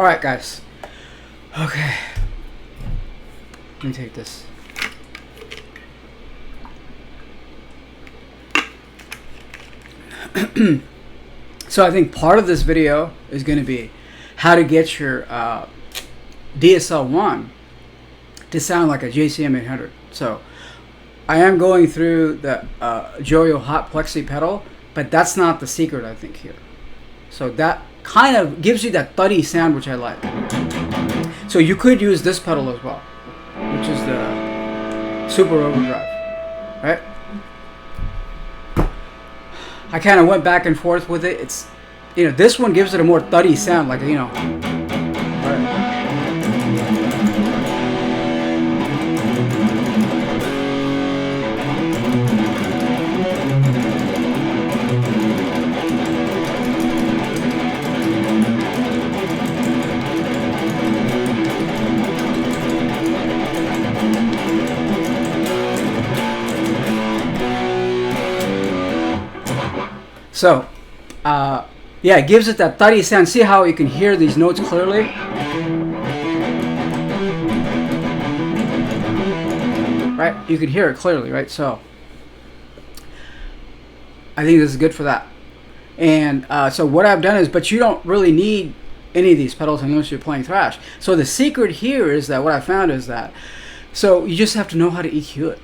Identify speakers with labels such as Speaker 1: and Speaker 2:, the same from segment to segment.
Speaker 1: Alright, guys. Okay. Let me take this. So I think part of this video is going to be how to get your DSL-1 to sound like a JCM 800. So I am going through the JOYO HOT PLEXI pedal, but that's not the secret, I think, here. So that kind of gives you that thuddy sound, which I like. So you could use this pedal as well, which is the Super Overdrive, right? I kind of went back and forth with it. It's, you know, this one gives it a more thuddy sound, like, you know. Right. So, yeah, it gives it that thuddy sound. See how you can hear these notes clearly? Right? You can hear it clearly, right? So, I think this is good for that. And so what I've done is, but you don't really need any of these pedals unless you're playing thrash. So the secret here is that what I found is that, so you just have to know how to EQ it.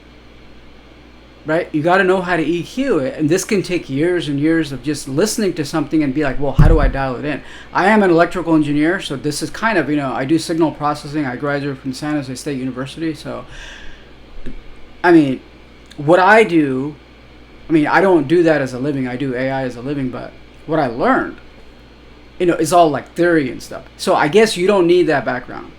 Speaker 1: Right? You got to know how to EQ it, and this can take years and years of just listening to something and be like, well, how do I dial it in? I am an electrical engineer, so this is kind of, you know, I do signal processing. I graduated from San Jose State University, so, I mean, what I do, I mean, I don't do that as a living. I do AI as a living, but what I learned, you know, is all like theory and stuff. So I guess you don't need that background.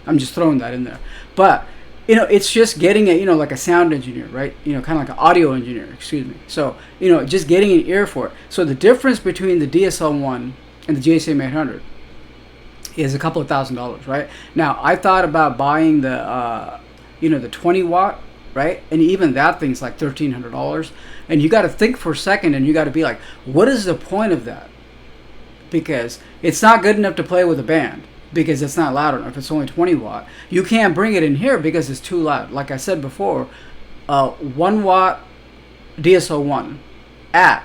Speaker 1: I'm just throwing that in there. But you know, it's just getting it, you know, like a sound engineer, right? You know, kind of like an audio engineer, excuse me. So, you know, just getting an ear for it. So the difference between the DSL-1 and the JCM 800 is a couple of $1,000s, right? Now, I thought about buying the, you know, the 20 watt, right? And even that thing's like $1,300. And you got to think for a second, and you got to be like, what is the point of that? Because it's not good enough to play with a band, because it's not loud enough. It's only 20 watt. You can't bring it in here because it's too loud. Like I said before, 1 watt DSL-1 at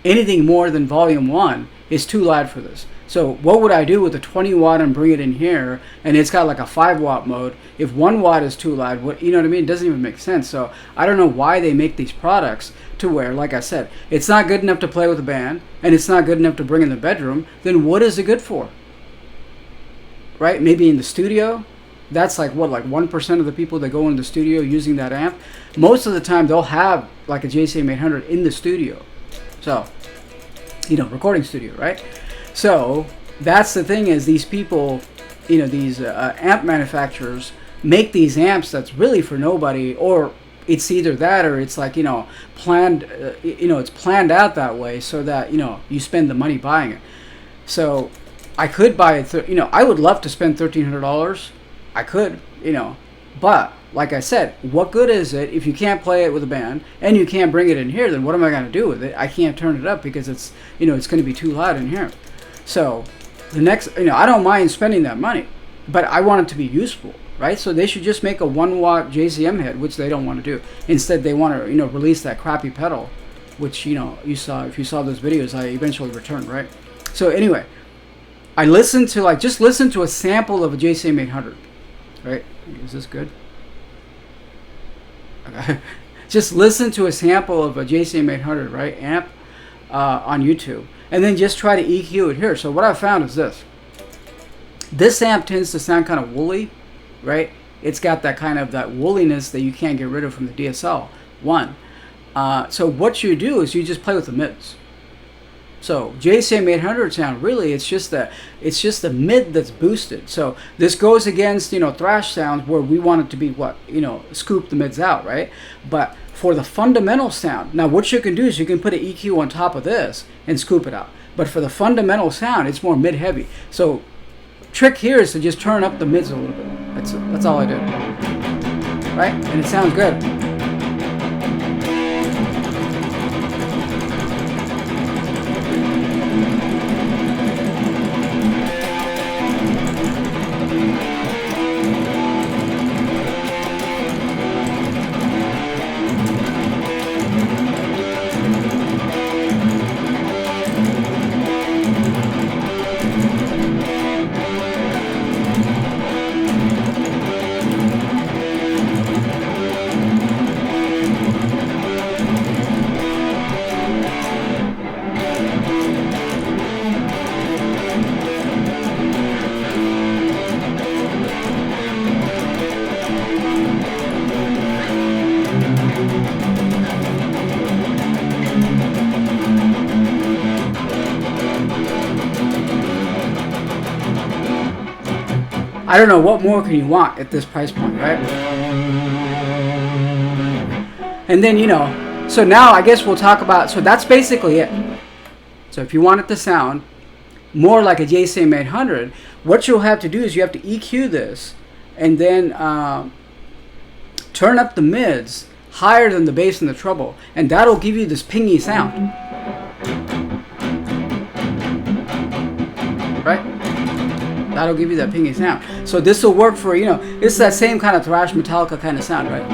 Speaker 1: anything more than volume 1 is too loud for this. So what would I do with a 20 watt and bring it in here, and it's got like a 5 watt mode? If 1 watt is too loud, what, you know what I mean? It doesn't even make sense. So I don't know why they make these products to where, like I said, it's not good enough to play with a band, and it's not good enough to bring in the bedroom. Then what is it good for? Right? Maybe in the studio. That's like what, like 1% of the people that go into the studio using that amp. Most of the time they'll have like a JCM 800 in the studio. So, you know, recording studio, right? So that's the thing, is these people, you know, these amp manufacturers make these amps that's really for nobody, or it's either that or it's like, you know, planned, you know, it's planned out that way so that, you know, you spend the money buying it. So I could buy it, you know, I would love to spend $1,300. I could, you know, but like I said, what good is it if you can't play it with a band and you can't bring it in here? Then what am I going to do with it? I can't turn it up because it's, you know, it's going to be too loud in here. So the next, you know, I don't mind spending that money, but I want it to be useful, right? So they should just make a 1 watt JCM head, which they don't want to do. Instead, they want to, you know, release that crappy pedal, which, you know, you saw, if you saw those videos, I eventually returned, right? So anyway, I listened to, like, just listen to a sample of a JCM 800, right? Is this good? Okay. Just listen to a sample of a JCM 800, right, amp on YouTube, and then just try to EQ it here. So what I found is this. This amp tends to sound kind of woolly, right? It's got that kind of that woolliness that you can't get rid of from the DSL-1. So what you do is you just play with the mids. So JCM 800 sound, really, it's just the mid that's boosted. So this goes against, you know, thrash sounds where we want it to be what, you know, scoop the mids out, right? But for the fundamental sound, now what you can do is you can put an EQ on top of this and scoop it out. But for the fundamental sound, it's more mid heavy. So trick here is to just turn up the mids a little bit. That's all I did, right? And it sounds good. I don't know what more can you want at this price point, right? And then, you know, so now I guess we'll talk about, so that's basically it. So if you want it to sound more like a JCM 800, what you'll have to do is you have to EQ this and then turn up the mids higher than the bass and the treble, and that'll give you this pingy sound. Right? That'll give you that pingy sound. So this will work for, you know, it's that same kind of thrash Metallica kind of sound, right?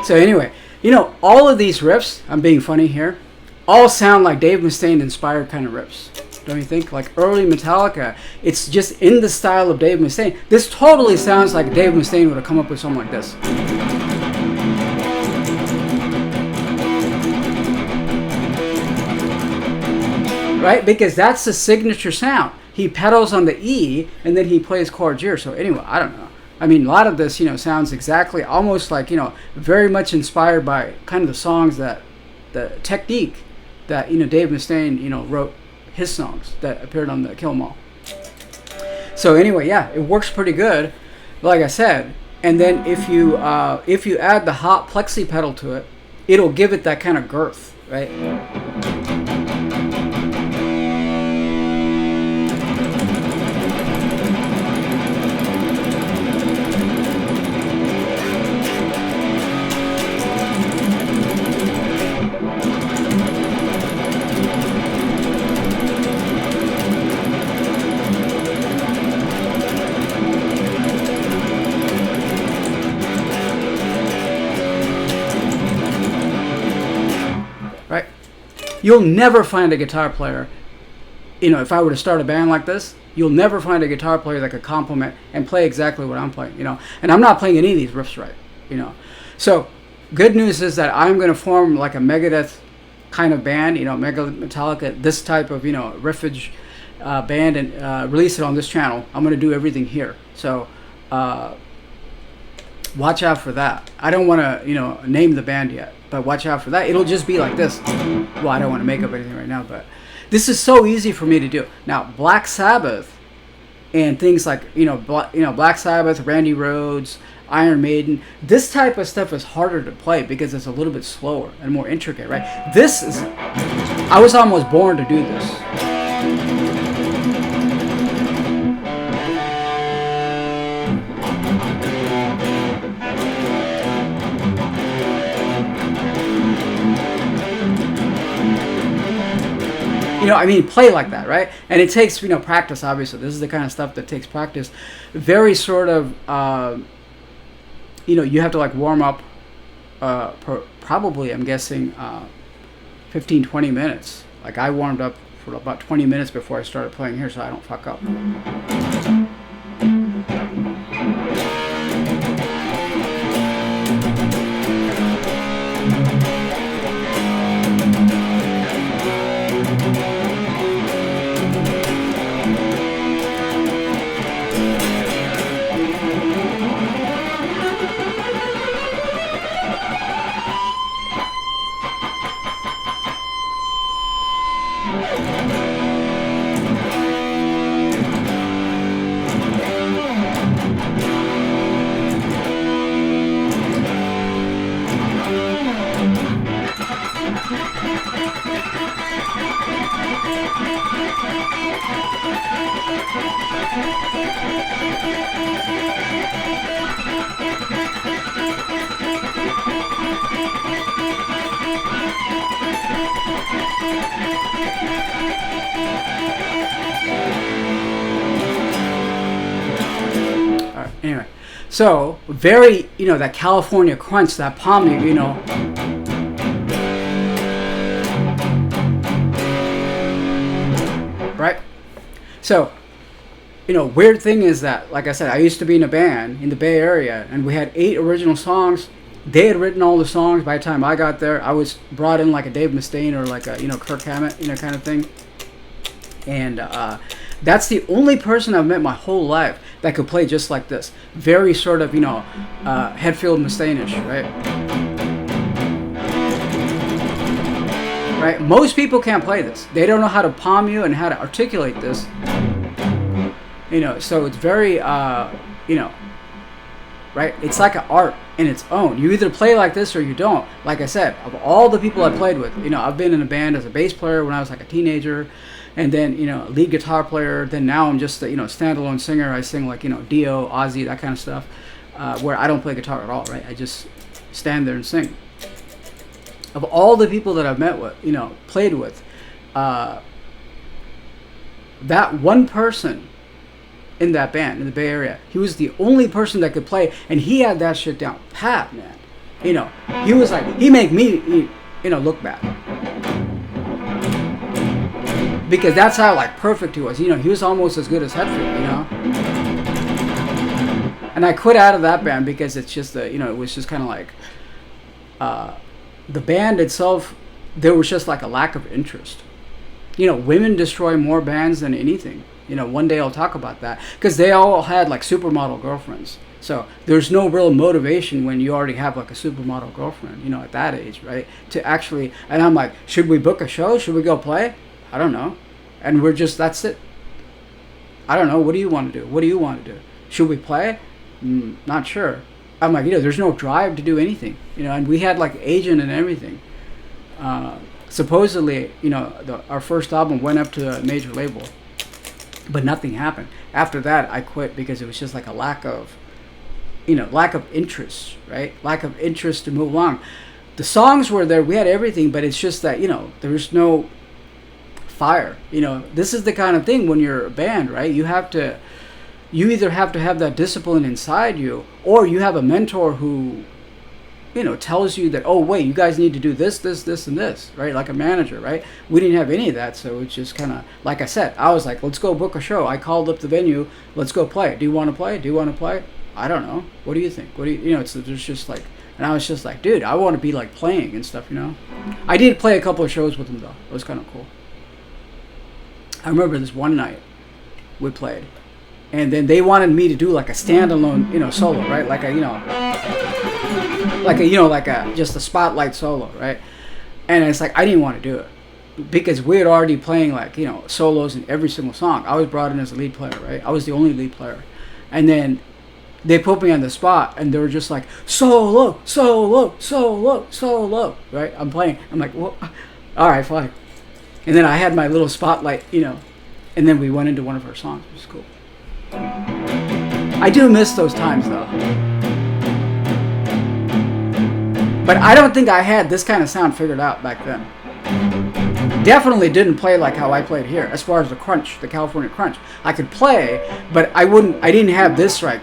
Speaker 1: So anyway, you know, all of these riffs, I'm being funny here, all sound like Dave Mustaine inspired kind of riffs. Don't you think? Like early Metallica, it's just in the style of Dave Mustaine. This totally sounds like Dave Mustaine would have come up with something like this. Right? Because that's the signature sound. He pedals on the E and then he plays chords here. So anyway, I don't know. I mean, a lot of this, you know, sounds exactly, almost like, you know, very much inspired by kind of the songs that, the technique that, you know, Dave Mustaine, you know, wrote his songs that appeared on the Kill 'Em All. So anyway, yeah, it works pretty good, like I said. And then if you add the hot plexi pedal to it, it'll give it that kind of girth, right? You'll never find a guitar player, you know, if I were to start a band like this, you'll never find a guitar player that could complement and play exactly what I'm playing, you know. And I'm not playing any of these riffs right, you know. So, good news is that I'm going to form like a Megadeth kind of band, you know, Metallica, this type of, you know, riffage band, and release it on this channel. I'm going to do everything here. So, watch out for that. I don't want to, you know, name the band yet, but watch out for that. It'll just be like this. Well, I don't want to make up anything right now, but this is so easy for me to do. Now, Black Sabbath and things like, you know, Black Sabbath, Randy Rhoads, Iron Maiden, this type of stuff is harder to play because it's a little bit slower and more intricate, right? This is, I was almost born to do this. You know, I mean, play like that, right? And it takes, you know, practice, obviously. This is the kind of stuff that takes practice. Very sort of, you know, you have to, like, warm up, probably, I'm guessing, 15, 20 minutes. Like, I warmed up for about 20 minutes before I started playing here, so I don't fuck up. Alright, anyway. So, very, you know, that California crunch, that pomming, you know. Right? So, you know, weird thing is that, like I said, I used to be in a band in the Bay Area, and we had 8 original songs. They had written all the songs. By the time I got there, I was brought in like a Dave Mustaine or like a, you know, Kirk Hammett, you know, kind of thing. And that's the only person I've met my whole life that could play just like this. Very sort of, you know, Hetfield Mustaine-ish, right? Right? Most people can't play this. They don't know how to palm you and how to articulate this. You know, so it's very, you know, right? It's like an art in its own. You either play like this or you don't. Like I said, of all the people I played with, you know, I've been in a band as a bass player when I was like a teenager, and then, you know, lead guitar player. Then now I'm just a, you know, standalone singer. I sing like, you know, Dio, Ozzy, that kind of stuff, where I don't play guitar at all, right? I just stand there and sing. Of all the people that I've met with, you know, played with, that one person in that band in the Bay Area, he was the only person that could play, and he had that shit down pat, man. You know, he was like, he made me, you know, look bad, because that's how like perfect he was. You know, he was almost as good as Hetfield, you know. And I quit out of that band because it's just you know, it was just kind of like the band itself. There was just like a lack of interest. You know, women destroy more bands than anything. You know, one day I'll talk about that, because they all had like supermodel girlfriends. So there's no real motivation when you already have like a supermodel girlfriend, you know, at that age, right? To actually, and I'm like, should we book a show? Should we go play? I don't know. And we're just, that's it. I don't know. What do you want to do? What do you want to do? Should we play? Not sure. I'm like, you know, there's no drive to do anything, you know, and we had like agent and everything. Supposedly, you know, our first album went up to a major label, but nothing happened. After that, I quit because it was just like a lack of, you know, lack of interest, right? Lack of interest to move along. The songs were there, we had everything, but it's just that, you know, there's no fire. You know, this is the kind of thing when you're a band, right? You either have to have that discipline inside you, or you have a mentor who, you know, tells you that, oh wait, you guys need to do this, this, this, and this, right? Like a manager, right? We didn't have any of that, so it's just kind of, like I said, I was like, let's go book a show. I called up the venue, let's go play. Do you want to play? Do you want to play? I don't know. What do you think? What do you know? There's just like, and I was just like, dude, I want to be like playing and stuff, you know. I did play a couple of shows with them though. It was kind of cool. I remember this one night we played, and then they wanted me to do like a standalone, you know, solo, right? Like a, you know, just a spotlight solo, right? And it's like, I didn't want to do it because we had already playing like, you know, solos in every single song. I was brought in as a lead player, right? I was the only lead player. And then they put me on the spot, and they were just like, solo, solo, solo, solo, right? I'm playing. I'm like, well, all right, fine. And then I had my little spotlight, you know, and then we went into one of her songs, which was cool. I do miss those times though. But I don't think I had this kind of sound figured out back then. Definitely didn't play like how I played here, as far as the crunch, the California crunch. I could play, but I didn't have this right.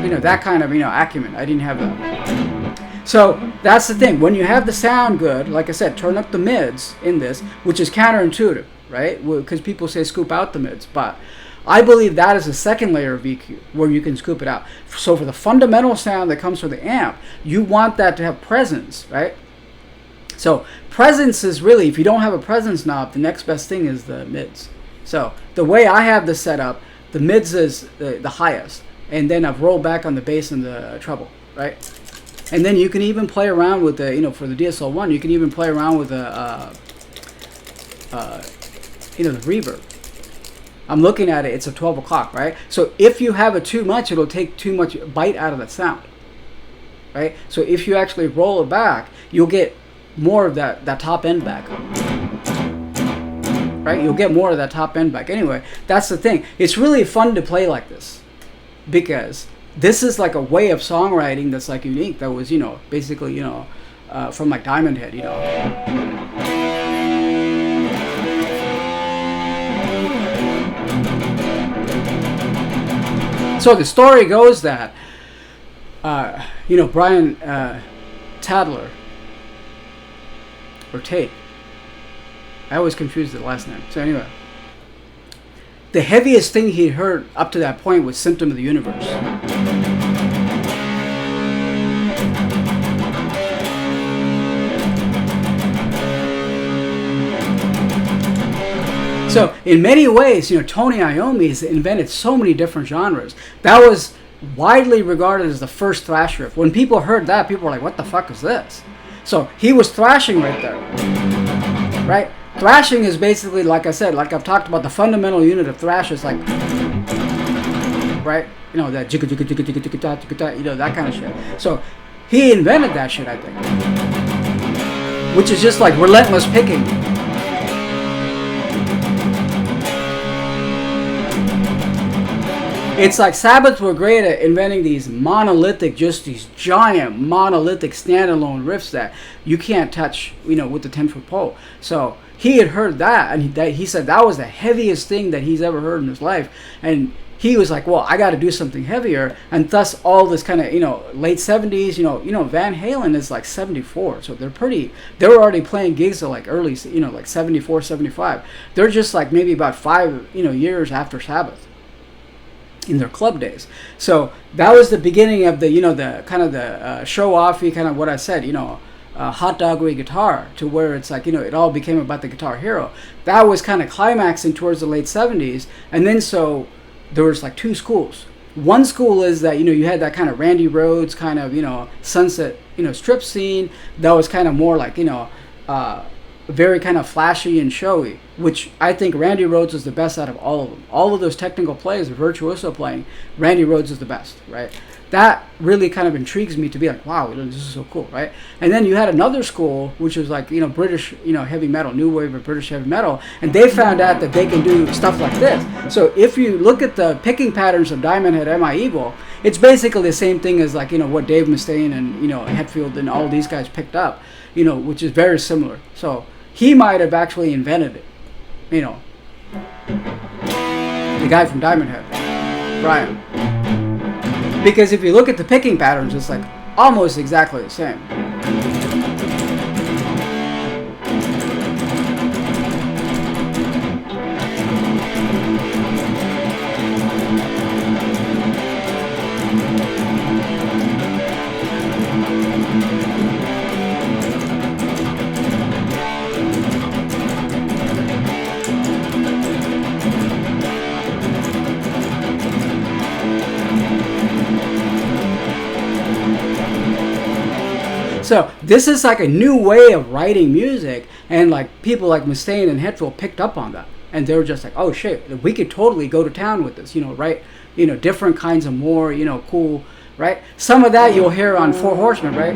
Speaker 1: You know, that kind of, you know, acumen. I didn't have that. So that's the thing. When you have the sound good, like I said, turn up the mids in this, which is counterintuitive, right? Because people say scoop out the mids, but I believe that is a second layer of EQ where you can scoop it out. So for the fundamental sound that comes from the amp, you want that to have presence, right? So presence is really, if you don't have a presence knob, the next best thing is the mids. So the way I have this set up, the mids is the highest, and then I've rolled back on the bass and the treble, right? And then you can even play around with the, you know, for the DSL1, you can even play around with the, you know, the reverb. I'm looking at it, it's a 12 o'clock, right? So if you have it too much, it'll take too much bite out of that sound, right? So if you actually roll it back, you'll get more of that top end back. right? You'll get more of that top end back. Anyway, that's the thing. It's really fun to play like this because this is like a way of songwriting that's like unique. That was, basically, from like Diamond Head, So the story goes that, Brian Tadler, or Tate, I always confuse the last name. So anyway, the heaviest thing he'd heard up to that point was Symptom of the Universe. So in many ways, Tony Iommi has invented so many different genres. That was widely regarded as the first thrash riff. When people heard that, people were like, what the fuck is this? So he was thrashing right there, right? Thrashing is basically, like I said, like I've talked about, the fundamental unit of thrash is like, right? That jigga jigga jigga jigga jigga jigga, that kind of shit. So he invented that shit, I think, which is just like relentless picking. It's like Sabbath were great at inventing these monolithic, just these giant monolithic standalone riffs that you can't touch, with the 10-foot pole. So he had heard that, and he said that was the heaviest thing that he's ever heard in his life. And he was like, well, I got to do something heavier. And thus all this kind of, late 70s, Van Halen is like 74. So they were already playing gigs at like early, like 74, 75. They're just like maybe about 5, years after Sabbath in their club days. So that was the beginning of the, the kind of the show-offy kind of what I said, hot doggery guitar, to where it's like, it all became about the Guitar Hero. That was kind of climaxing towards the late 70s. And then so there was like two schools. One school is that, you had that kind of Randy Rhoads kind of, Sunset, strip scene that was kind of more like, very kind of flashy and showy, which I think Randy Rhoads is the best out of all of them. All of those technical plays, virtuoso playing, Randy Rhoads is the best, right? That really kind of intrigues me to be like, wow, this is so cool, right? And then you had another school, which was like, British, heavy metal, new wave of British heavy metal, and they found out that they can do stuff like this. So if you look at the picking patterns of Diamond Head, Am I Evil, it's basically the same thing as like, what Dave Mustaine and, Hetfield and all these guys picked up, which is very similar. So he might have actually invented it, the guy from Diamond Head, Brian. Because if you look at the picking patterns, it's like almost exactly the same. So this is like a new way of writing music, and like people like Mustaine and Hetfield picked up on that, and they were just like, oh shit, we could totally go to town with this, write, different kinds of more, cool, right? Some of that you'll hear on Four Horsemen, right?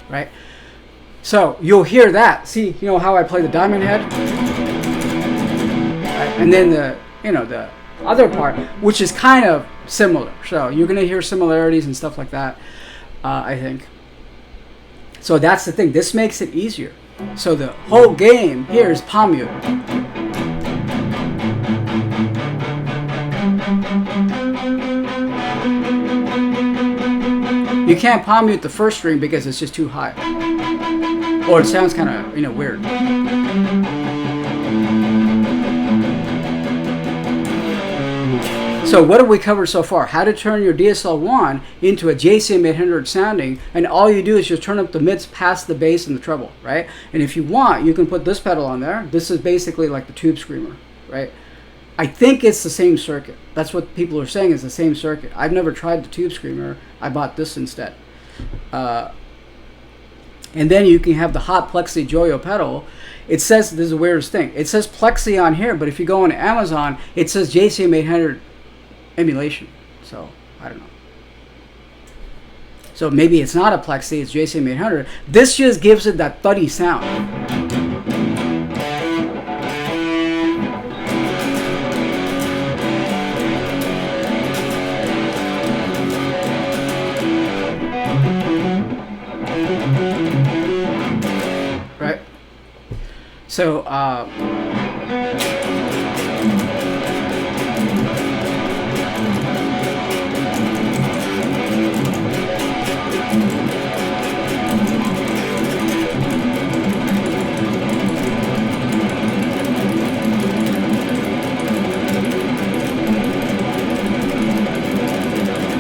Speaker 1: Right? So you'll hear that. See, how I play the Diamond Head? Right? And then the other part, which is kind of similar. So you're going to hear similarities and stuff like that, I think. So that's the thing. This makes it easier. So the whole game here is palm mute. You can't palm mute the first string because it's just too high, or it sounds kind of weird. So what have we covered so far? How to turn your DSL-1 into a JCM 800 sounding, and all you do is just turn up the mids past the bass and the treble, right? And if you want, you can put this pedal on there. This is basically like the tube screamer, right? I think it's the same circuit. That's what people are saying is the same circuit. I've never tried the Tube Screamer. I bought this instead. And then you can have the Hot Plexi JOYO pedal. It says, this is the weirdest thing. It says Plexi on here, but if you go on Amazon, it says JCM 800 emulation. So, I don't know. So maybe it's not a Plexi, it's JCM 800. This just gives it that thuddy sound. Right? So,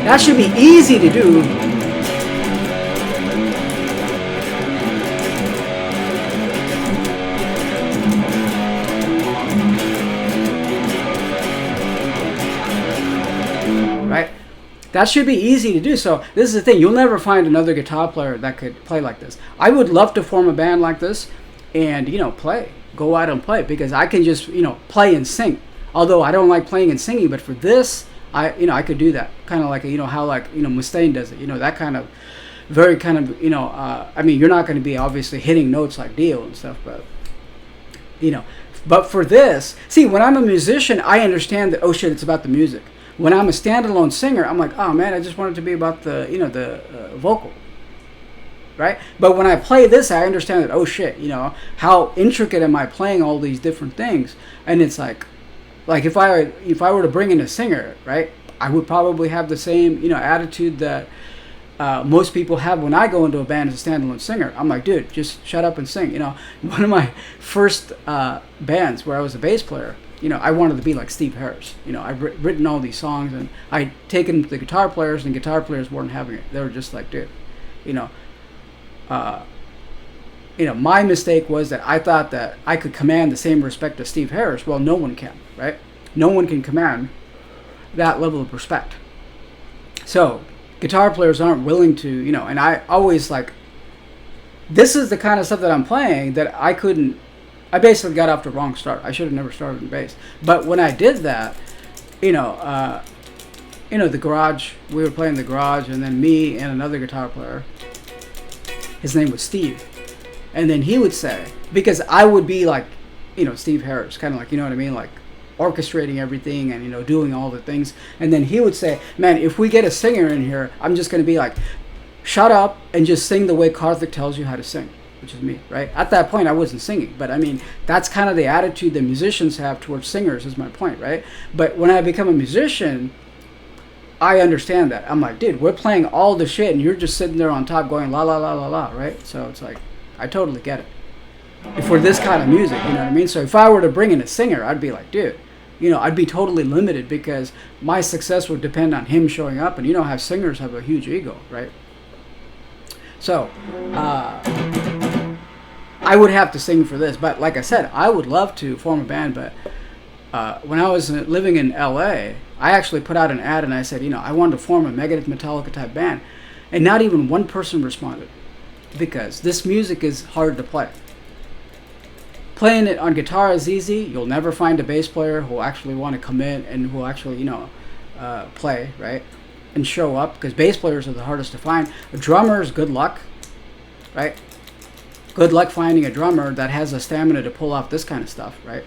Speaker 1: that should be easy to do. Right? That should be easy to do. So this is the thing. You'll never find another guitar player that could play like this. I would love to form a band like this and, play. Go out and play because I can just, play and sing. Although I don't like playing and singing, but for this, I could do that, kind of like how Mustaine does it, that kind of very kind of I mean, you're not going to be obviously hitting notes like Dio and stuff, but but for this, see, when I'm a musician, I understand that, oh shit, it's about the music. When I'm a standalone singer, I'm like, oh man, I just want it to be about the the vocal, right? But when I play this, I understand that, oh shit, how intricate am I playing all these different things, and it's like if I were to bring in a singer, right, I would probably have the same attitude that most people have when I go into a band as a standalone singer. I'm like, dude, just shut up and sing. One of my first bands where I was a bass player, I wanted to be like Steve Harris. I've written all these songs and I'd taken the guitar players and guitar players weren't having it. They were just like, dude, my mistake was that I thought that I could command the same respect as Steve Harris. Well, no one can, right? No one can command that level of respect. So, guitar players aren't willing to, and I always this is the kind of stuff that I'm playing that I basically got off the wrong start. I should have never started in bass. But when I did that, the garage, we were playing the garage, and then me and another guitar player, his name was Steve. And then he would say, because I would be like, Steve Harris, kind of like, what I mean? Like orchestrating everything and, doing all the things. And then he would say, man, if we get a singer in here, I'm just going to be like, shut up and just sing the way Karthik tells you how to sing, which is me, right? At that point, I wasn't singing. But I mean, that's kind of the attitude that musicians have towards singers is my point, right? But when I become a musician, I understand that. I'm like, dude, we're playing all the shit and you're just sitting there on top going la la la la la, right? So it's like, I totally get it. For this kind of music, you know what I mean? So if I were to bring in a singer, I'd be like, dude, I'd be totally limited because my success would depend on him showing up. And how singers have a huge ego, right? So I would have to sing for this. But like I said, I would love to form a band. But when I was living in LA, I actually put out an ad and I said, I wanted to form a Megadeth Metallica type band. And not even one person responded. Because this music is hard to play. Playing it on guitar is easy. You'll never find a bass player who will actually want to come in and who will actually, play, right? And show up, because bass players are the hardest to find. Drummers, good luck, right? Good luck finding a drummer that has the stamina to pull off this kind of stuff, right?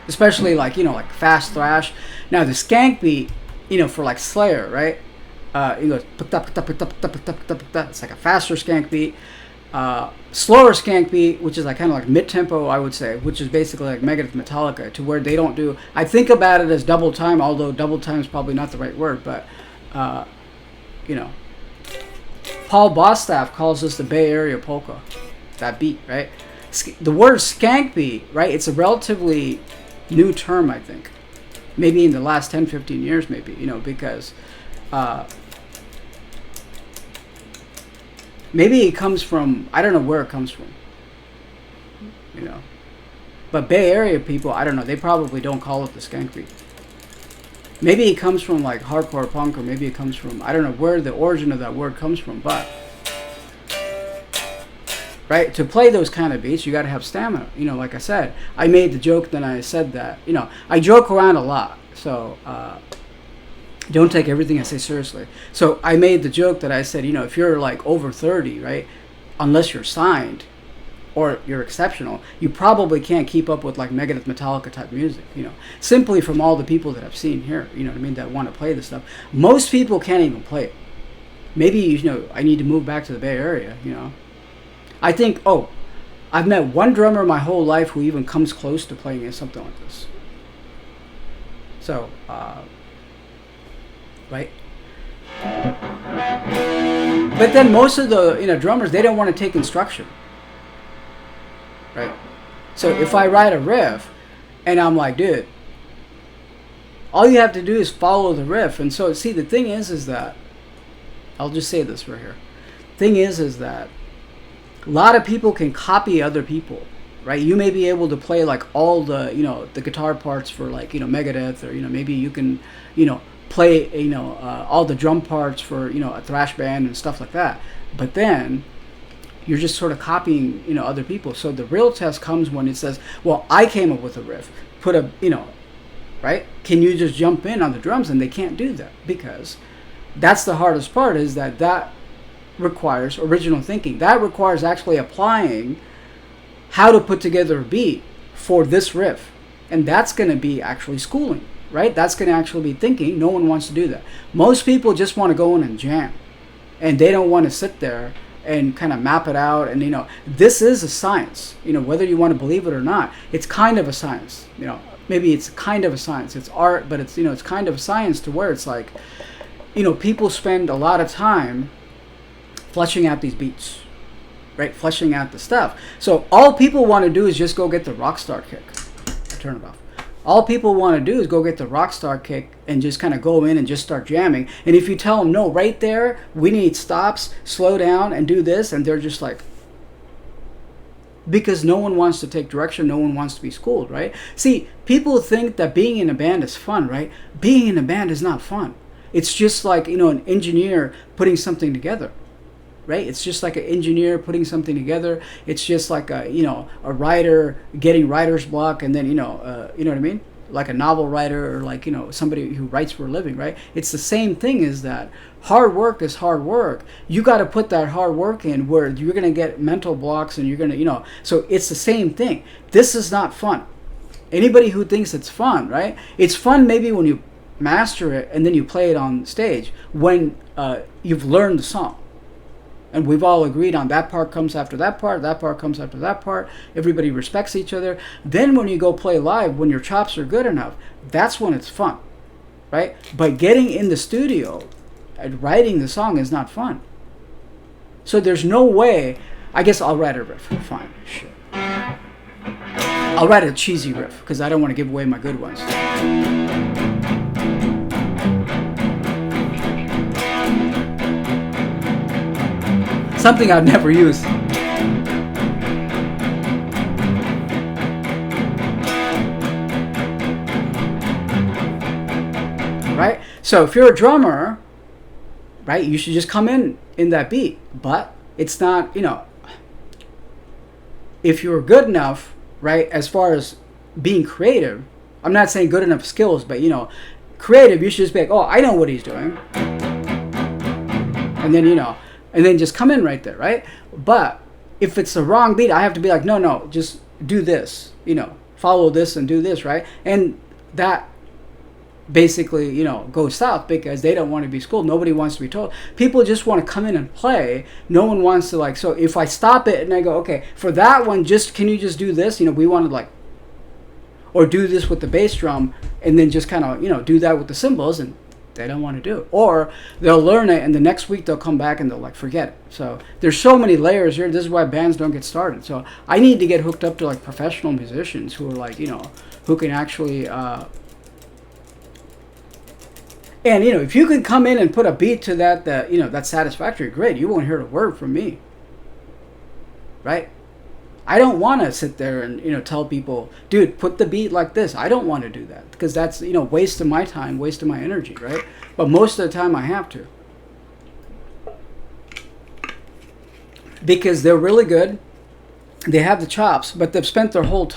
Speaker 1: Especially like fast thrash. Now the skank beat, for like Slayer, right? It goes, it's like a faster skank beat. Slower skank beat, which is like kind of like mid-tempo, I would say, which is basically like Megadeth Metallica, to where they don't do, I think about it as double time, although double time is probably not the right word, but, Paul Bostaph calls this the Bay Area polka, that beat, right? The word skank beat, right, it's a relatively new term, I think. Maybe in the last 10, 15 years, maybe, because maybe it comes from, I don't know where it comes from. you know. But Bay Area people, I don't know, they probably don't call it the skank beat. Maybe it comes from like hardcore punk, or maybe it comes from, I don't know where the origin of that word comes from, but right, to play those kind of beats, you got to have stamina. You know, like I said, I made the joke, then I said that, you know, I joke around a lot, so don't take everything I say seriously. So I made the joke that I said, you know, if you're like over 30, right, unless you're signed or you're exceptional, you probably can't keep up with like Megadeth, Metallica type music, you know, simply from all the people that I've seen here, you know what I mean, that want to play this stuff. Most people can't even play it. Maybe, you know, I need to move back to the Bay Area, you know. I think, I've met one drummer my whole life who even comes close to playing something like this. So, right? But then most of the, you know, drummers, they don't want to take instruction. Right? So if I write a riff and I'm like, dude, all you have to do is follow the riff. And so, see, the thing is that, I'll just say this right here. Thing is that a lot of people can copy other people, right? You may be able to play like all the, you know, the guitar parts for like, you know, Megadeth, or, you know, maybe you can, you know, play, you know, all the drum parts for, you know, a thrash band and stuff like that. But then you're just sort of copying, you know, other people. So the real test comes when it says, well, I came up with a riff, put a, you know, right? Can you just jump in on the drums? And they can't do that, because that's the hardest part, is that requires original thinking. That requires actually applying how to put together a beat for this riff. And that's going to be actually schooling, right? That's going to actually be thinking. No one wants to do that. Most people just want to go in and jam. And they don't want to sit there and kind of map it out. And, you know, this is a science. You know, whether you want to believe it or not, it's kind of a science. You know, maybe it's kind of a science. It's art, but it's, you know, it's kind of a science, to where it's like, you know, people spend a lot of time fleshing out these beats, right? Fleshing out the stuff. So all people want to do is just go get the rock star kick. Turn it off. All people want to do is go get the rock star kick and just kind of go in and just start jamming. And if you tell them, no, right there, we need stops, slow down, and do this, and they're just like, because no one wants to take direction, no one wants to be schooled, right? See, people think that being in a band is fun, right? Being in a band is not fun. It's just like, you know, an engineer putting something together. Right? It's just like an engineer putting something together. It's just like a, you know, a writer getting writer's block, and then, you know what I mean? Like a novel writer, or like, you know, somebody who writes for a living, right? It's the same thing, is that hard work is hard work. You got to put that hard work in, where you're going to get mental blocks, and you're going to, you know, so it's the same thing. This is not fun. Anybody who thinks it's fun, right? It's fun maybe when you master it and then you play it on stage, when you've learned the song. And we've all agreed on that part comes after that part comes after that part. Everybody respects each other. Then when you go play live, when your chops are good enough, that's when it's fun, right? But getting in the studio and writing the song is not fun. So there's no way. I guess I'll write a riff. Fine, sure. I'll write a cheesy riff, because I don't want to give away my good ones. Something I'd never use. Right? So if you're a drummer, right, you should just come in that beat. But it's not, you know, if you're good enough, right, as far as being creative, I'm not saying good enough skills, but, you know, creative, you should just be like, oh, I know what he's doing. And then, you know, and then just come in right there, right? But if it's the wrong beat, I have to be like, no, just do this, you know, follow this and do this, right? And that basically, you know, goes south, because they don't want to be schooled. Nobody wants to be told. People just want to come in and play. No one wants to, like, so if I stop it and I go, okay, for that one, just, can you just do this? You know, we want to, like, or do this with the bass drum, and then just kind of, you know, do that with the cymbals, and they don't want to do it. Or they'll learn it, and the next week they'll come back and they'll, like, forget it. So there's so many layers here. This is why bands don't get started. So I need to get hooked up to, like, professional musicians who are, like, you know, who can actually and, you know, if you can come in and put a beat to that, you know, that's satisfactory, great. You won't hear a word from me, right? I don't want to sit there and, tell people, dude, put the beat like this. I don't want to do that because that's, waste of my time, waste of my energy, right? But most of the time I have to. Because they're really good. They have the chops, but they've spent their whole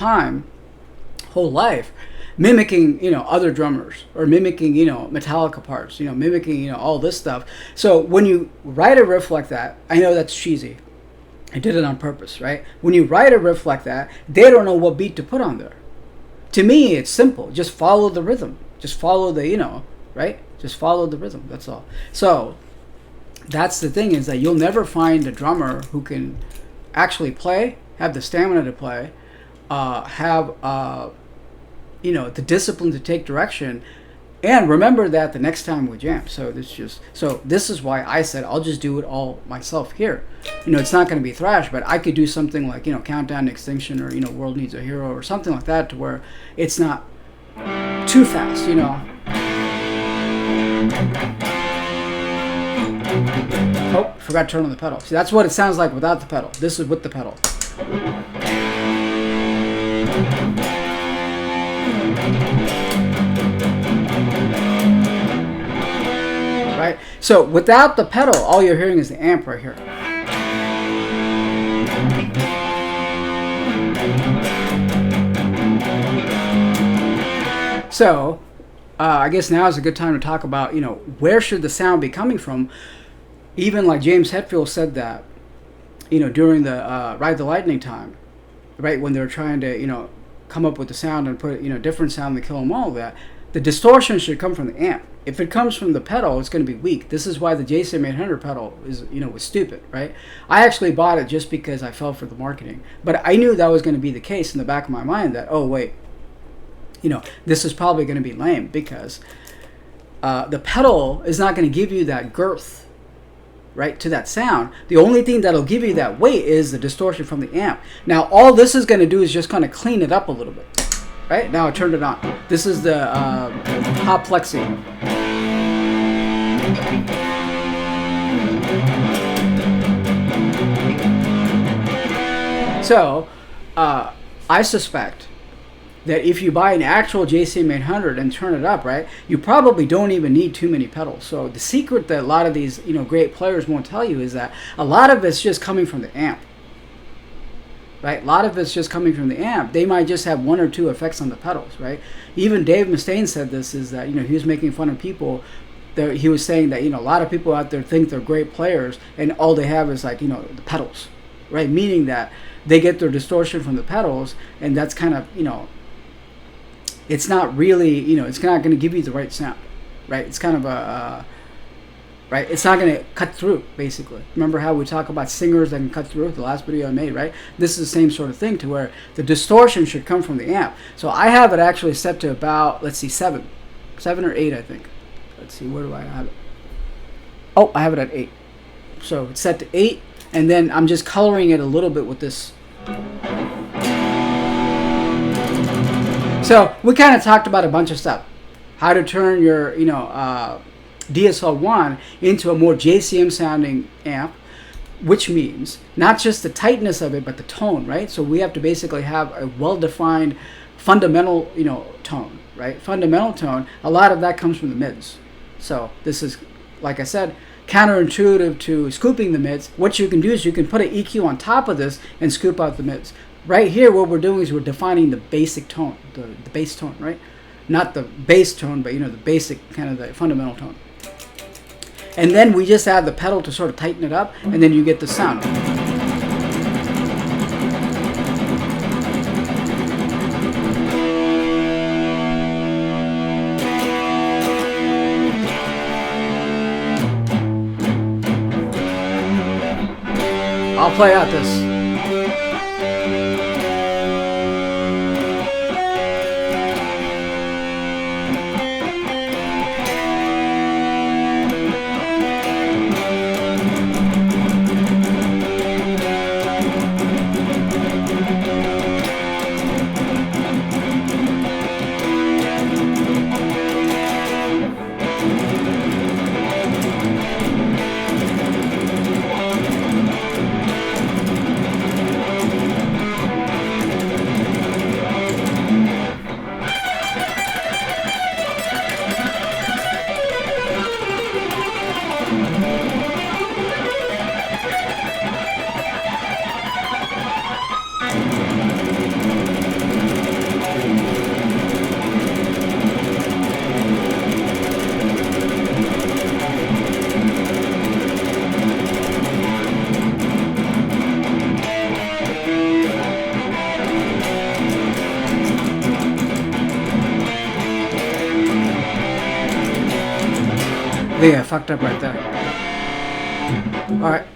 Speaker 1: life mimicking, other drummers or mimicking, Metallica parts, mimicking, all this stuff. So when you write a riff like that, I know that's cheesy. I did it on purpose, right? When you write a riff like that, they don't know what beat to put on there. To me, it's simple. Just follow the rhythm. Just follow the, right? Just follow the rhythm. That's all. So that's the thing, is that you'll never find a drummer who can actually play, have the stamina to play, have the discipline to take direction, and remember that the next time we jam. So this is why I said I'll just do it all myself here. It's not going to be thrash, but I could do something like Countdown to Extinction, or World Needs a Hero, or something like that, to where it's not too fast. Oh, forgot to turn on the pedal. See, that's what it sounds like without the pedal. This is with the pedal. Right? So without the pedal, all you're hearing is the amp right here. So I guess now is a good time to talk about, where should the sound be coming from. Even like James Hetfield said that, during the Ride the Lightning time, right, when they're trying to, come up with the sound and put, different sound to Kill 'Em All, that the distortion should come from the amp. If it comes from the pedal, it's going to be weak. This is why the JCM 800 pedal is, was stupid, right? I actually bought it just because I fell for the marketing. But I knew that was going to be the case in the back of my mind, that, oh, wait, this is probably going to be lame, because the pedal is not going to give you that girth, right, to that sound. The only thing that'll give you that weight is the distortion from the amp. Now, all this is going to do is just kind of clean it up a little bit. Right, now I turned it on. This is the Hot Plexi. So, I suspect that if you buy an actual JCM 800 and turn it up, right, you probably don't even need too many pedals. So the secret that a lot of these, great players won't tell you is that a lot of it's just coming from the amp. Right, a lot of it's just coming from the amp. They might just have one or two effects on the pedals, right? Even Dave Mustaine said this, is that, he was making fun of people. That he was saying that, a lot of people out there think they're great players, and all they have is, like, the pedals, right? Meaning that they get their distortion from the pedals, and that's kind of, it's not really, it's not going to give you the right sound, right? It's kind of right? It's not going to cut through, basically. Remember how we talk about singers that can cut through? The last video I made, right? This is the same sort of thing, to where the distortion should come from the amp. So I have it actually set to about, let's see, 7 or 8, I think. Let's see, where do I have it? Oh, I have it at 8. So it's set to 8, and then I'm just coloring it a little bit with this. So we kind of talked about a bunch of stuff. How to turn your, DSL1 into a more JCM sounding amp, which means not just the tightness of it, but the tone, right? So we have to basically have a well-defined fundamental, tone, right? Fundamental tone, a lot of that comes from the mids. So this is, like I said, counterintuitive to scooping the mids. What you can do is you can put an EQ on top of this and scoop out the mids. Right here, what we're doing is we're defining the basic tone, the bass tone, right? Not the bass tone, but, the basic, kind of the fundamental tone. And then we just add the pedal to sort of tighten it up, and then you get the sound. I'll play out this. Yeah, fucked up right there. All right.